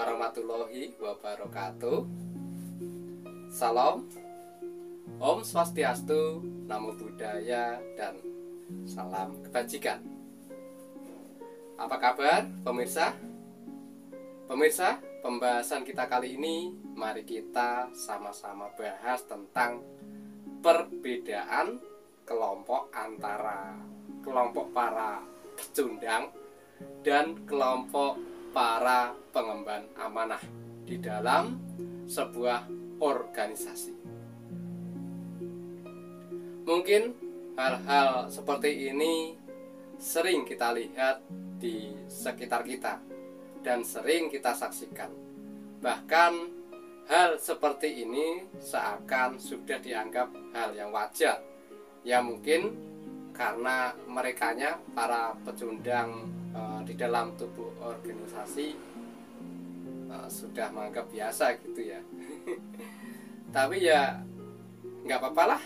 warahmatullahi wabarakatuh. Salam, Om Swastiastu, Namo Buddhaya, dan salam kebajikan. Apa kabar pemirsa? Pemirsa, pembahasan kita kali ini, mari kita sama-sama bahas tentang perbedaan kelompok antara kelompok para pecundang dan kelompok para pengemban amanah di dalam sebuah organisasi. Mungkin hal-hal seperti ini sering kita lihat di sekitar kita dan sering kita saksikan. Bahkan hal seperti ini seakan sudah dianggap hal yang wajar. Ya mungkin karena merekanya para pecundang di dalam tubuh organisasi sudah menganggap biasa gitu ya. Tapi ya nggak apa-apa lah.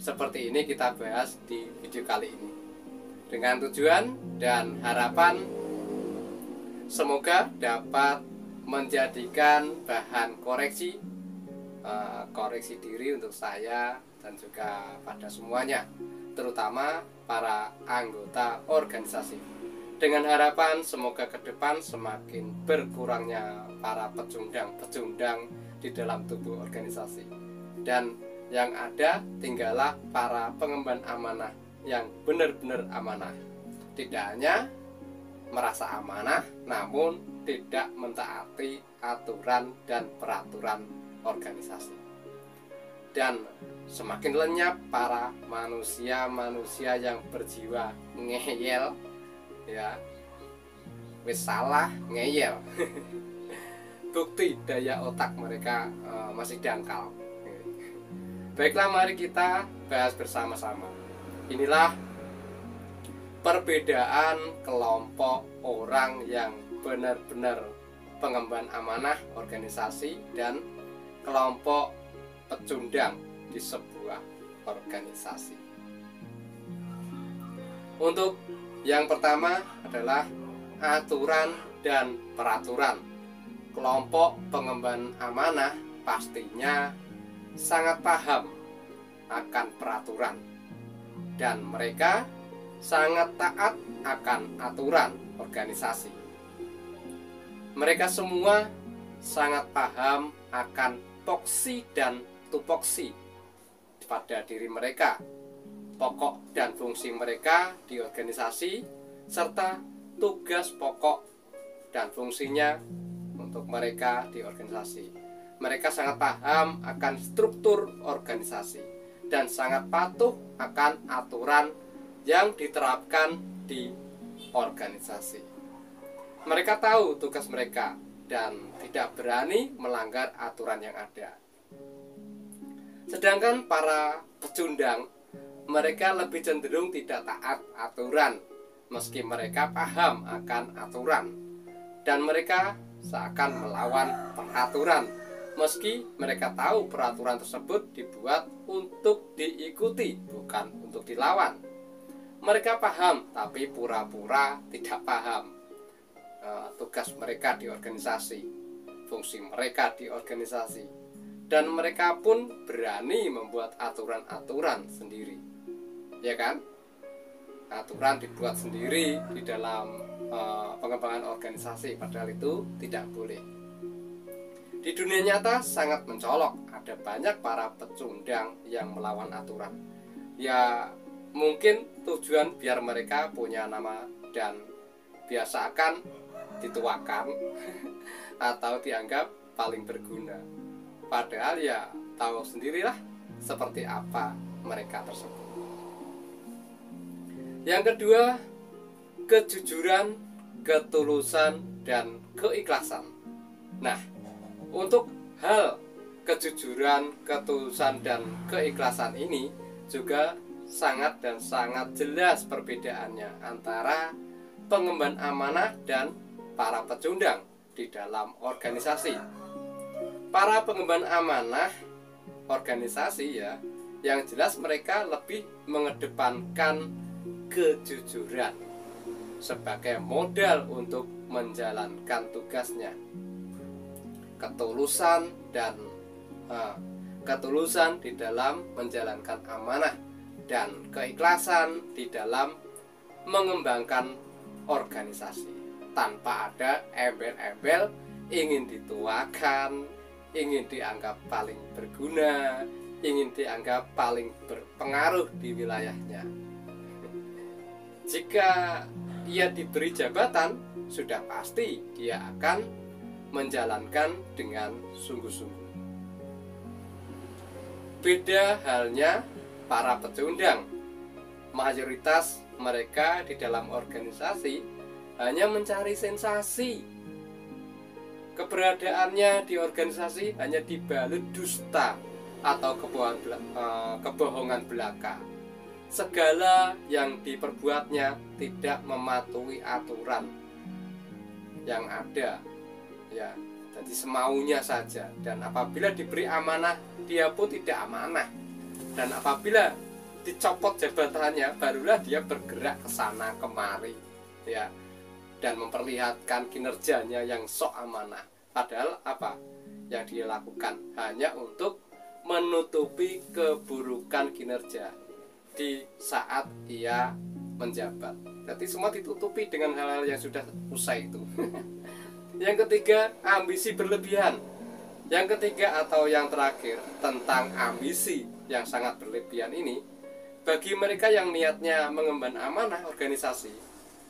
Seperti ini kita bahas di video kali ini dengan tujuan dan harapan semoga dapat menjadikan bahan koreksi diri untuk saya dan juga pada semuanya, terutama para anggota organisasi, dengan harapan semoga ke depan semakin berkurangnya para pecundang di dalam tubuh organisasi, dan yang ada tinggallah para pengemban amanah yang benar-benar amanah, tidak hanya merasa amanah namun tidak mentaati aturan dan peraturan organisasi. Dan semakin lenyap para manusia-manusia yang berjiwa ngeyel, ya wis salah ngeyel. Bukti daya otak mereka masih dangkal. Baiklah, mari kita bahas bersama-sama. Inilah perbedaan kelompok orang yang benar-benar pengemban amanah organisasi dan kelompok pecundang di sebuah organisasi. Untuk yang pertama adalah aturan dan peraturan. Kelompok pengemban amanah pastinya sangat paham akan peraturan dan mereka sangat taat akan aturan organisasi. Mereka semua sangat paham akan poksi dan tupoksi pada diri mereka, pokok dan fungsi mereka di organisasi, serta tugas pokok dan fungsinya untuk mereka di organisasi. Mereka sangat paham akan struktur organisasi dan sangat patuh akan aturan yang diterapkan di organisasi. Mereka tahu tugas mereka dan tidak berani melanggar aturan yang ada. Sedangkan para pecundang, mereka lebih cenderung tidak taat aturan meski mereka paham akan aturan, dan mereka seakan melawan peraturan meski mereka tahu peraturan tersebut dibuat untuk diikuti, bukan untuk dilawan. Mereka paham tapi pura-pura tidak paham tugas mereka di organisasi, fungsi mereka di organisasi, dan mereka pun berani membuat aturan-aturan sendiri, ya kan? Aturan dibuat sendiri di dalam pengembangan organisasi, padahal itu tidak boleh. Di dunia nyata sangat mencolok, ada banyak para pecundang yang melawan aturan. Ya mungkin tujuan biar mereka punya nama dan biasa akan dituakan atau dianggap paling berguna. Padahal ya tahu sendirilah seperti apa mereka tersebut. Yang kedua, kejujuran, ketulusan, dan keikhlasan. Nah, untuk hal kejujuran, ketulusan, dan keikhlasan ini juga sangat jelas perbedaannya antara pengemban amanah dan para pecundang di dalam organisasi. Para pengemban amanah organisasi, ya, yang jelas mereka lebih mengedepankan kejujuran sebagai modal untuk menjalankan tugasnya. ketulusan dan ketulusan di dalam menjalankan amanah dan keikhlasan di dalam mengembangkan organisasi tanpa ada embel-embel ingin dituakan, ingin dianggap paling berguna, ingin dianggap paling berpengaruh di wilayahnya. Jika ia diberi jabatan, sudah pasti dia akan menjalankan dengan sungguh-sungguh. Beda halnya para pecundang. Mayoritas mereka di dalam organisasi hanya mencari sensasi. Keberadaannya di organisasi hanya dibalut dusta atau kebohongan belaka. Segala yang diperbuatnya tidak mematuhi aturan yang ada, ya, jadi semaunya saja. Dan apabila diberi amanah, dia pun tidak amanah. Dan apabila dicopot jabatannya, barulah dia bergerak ke sana kemari, ya, dan memperlihatkan kinerjanya yang sok amanah. Padahal apa yang dia lakukan hanya untuk menutupi keburukan kinerja di saat ia menjabat. Jadi semua ditutupi dengan hal-hal yang sudah usai itu. Yang ketiga, ambisi berlebihan. Yang ketiga atau yang terakhir tentang ambisi yang sangat berlebihan ini, bagi mereka yang niatnya mengemban amanah organisasi,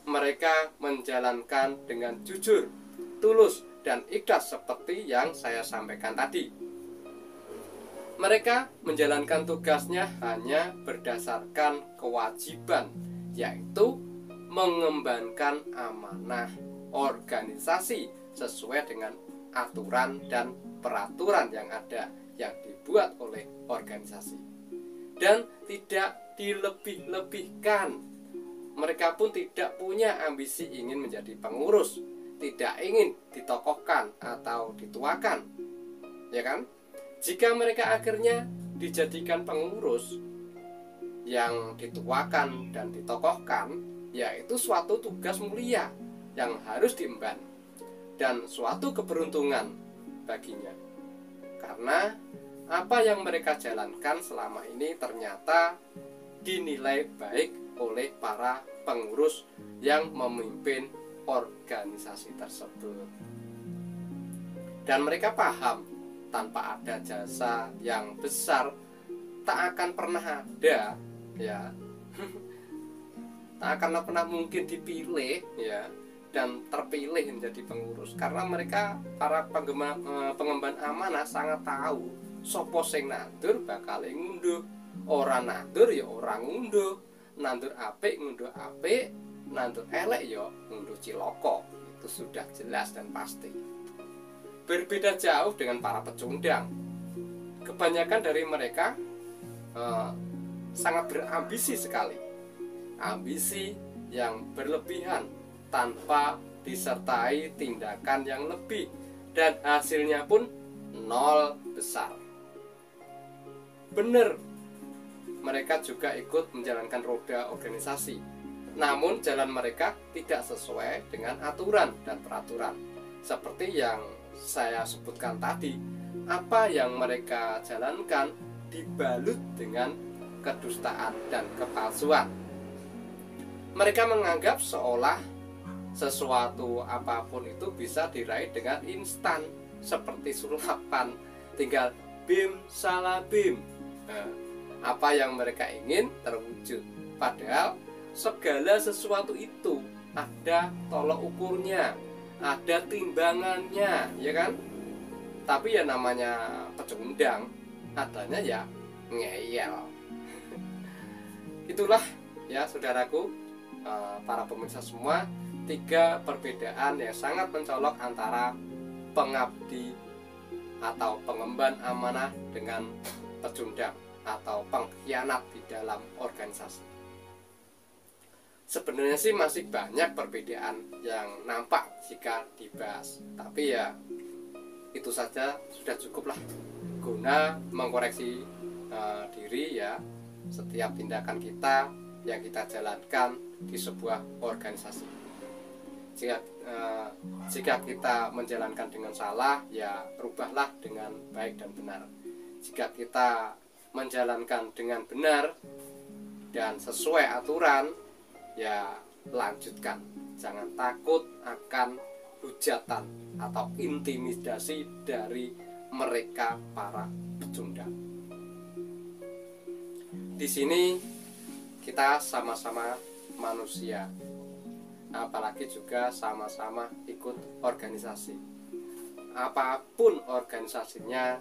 mereka menjalankan dengan jujur, tulus, dan ikhlas seperti yang saya sampaikan tadi. Mereka menjalankan tugasnya hanya berdasarkan kewajiban, yaitu mengembangkan amanah organisasi sesuai dengan aturan dan peraturan yang ada yang dibuat oleh organisasi, dan tidak dilebih-lebihkan. Mereka pun tidak punya ambisi ingin menjadi pengurus, tidak ingin ditokohkan atau dituakan, ya kan? Jika mereka akhirnya dijadikan pengurus yang dituakan dan ditokohkan, yaitu suatu tugas mulia yang harus diemban dan suatu keberuntungan baginya. Karena apa yang mereka jalankan selama ini ternyata dinilai baik oleh para pengurus yang memimpin organisasi tersebut. Dan mereka paham tanpa ada jasa yang besar tak akan pernah ada, ya. Tak akan pernah mungkin dipilih, ya, dan terpilih menjadi pengurus, karena mereka para pengemban amanah sangat tahu sopo sing nandur bakal ngunduh, ora nandur ya orang ngunduh, nandur apik ngunduh apik, nandur elek ya ngunduh ciloko. Itu sudah jelas dan pasti. Berbeda jauh dengan para pecundang. Kebanyakan dari mereka sangat berambisi sekali. Ambisi yang berlebihan tanpa disertai tindakan yang lebih, dan hasilnya pun nol besar. Benar, mereka juga ikut menjalankan roda organisasi, namun jalan mereka tidak sesuai dengan aturan dan peraturan. Seperti yang saya sebutkan tadi, apa yang mereka jalankan dibalut dengan kedustaan dan kepalsuan. Mereka menganggap seolah sesuatu apapun itu bisa diraih dengan instan, seperti sulapan, tinggal bim salah bim. Apa yang mereka ingin terwujud. Padahal segala sesuatu itu ada tolok ukurnya, ada timbangannya, ya kan? Tapi ya namanya pecundang, adanya ya ngeyel. Itulah ya saudaraku, para pemirsa semua, 3 perbedaan yang sangat mencolok antara pengabdi atau pengemban amanah dengan pecundang atau pengkhianat di dalam organisasi. Sebenarnya sih masih banyak perbedaan yang nampak jika dibahas, tapi ya itu saja sudah cukuplah guna mengkoreksi diri, ya, setiap tindakan kita yang kita jalankan di sebuah organisasi. Jika kita menjalankan dengan salah, ya rubahlah dengan baik dan benar. Jika kita menjalankan dengan benar dan sesuai aturan, ya lanjutkan. Jangan takut akan hujatan atau intimidasi dari mereka para pecundang. Di sini kita sama-sama manusia, apalagi juga sama-sama ikut organisasi. Apapun organisasinya,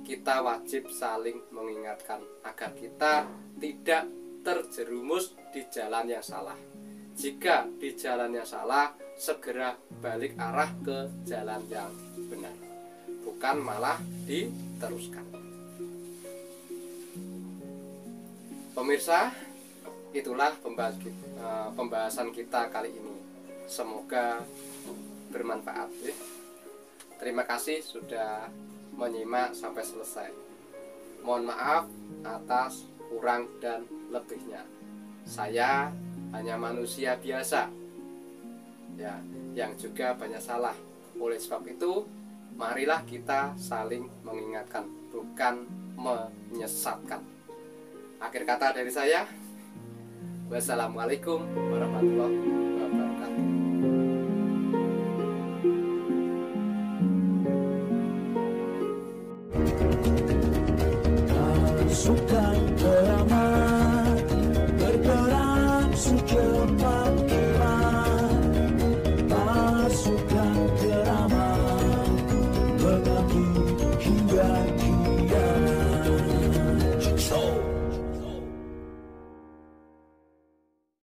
kita wajib saling mengingatkan agar kita tidak terjerumus di jalan yang salah. Jika di jalan yang salah, segera balik arah ke jalan yang benar, bukan malah diteruskan. Pemirsa, itulah pembahasan kita kali ini. Semoga bermanfaat ya. Terima kasih sudah menyimak sampai selesai. Mohon maaf atas kurang dan lebihnya. Saya hanya manusia biasa ya, yang juga banyak salah. Oleh sebab itu, marilah kita saling mengingatkan, bukan menyesatkan. Akhir kata dari saya, wassalamualaikum warahmatullahi wabarakatuh.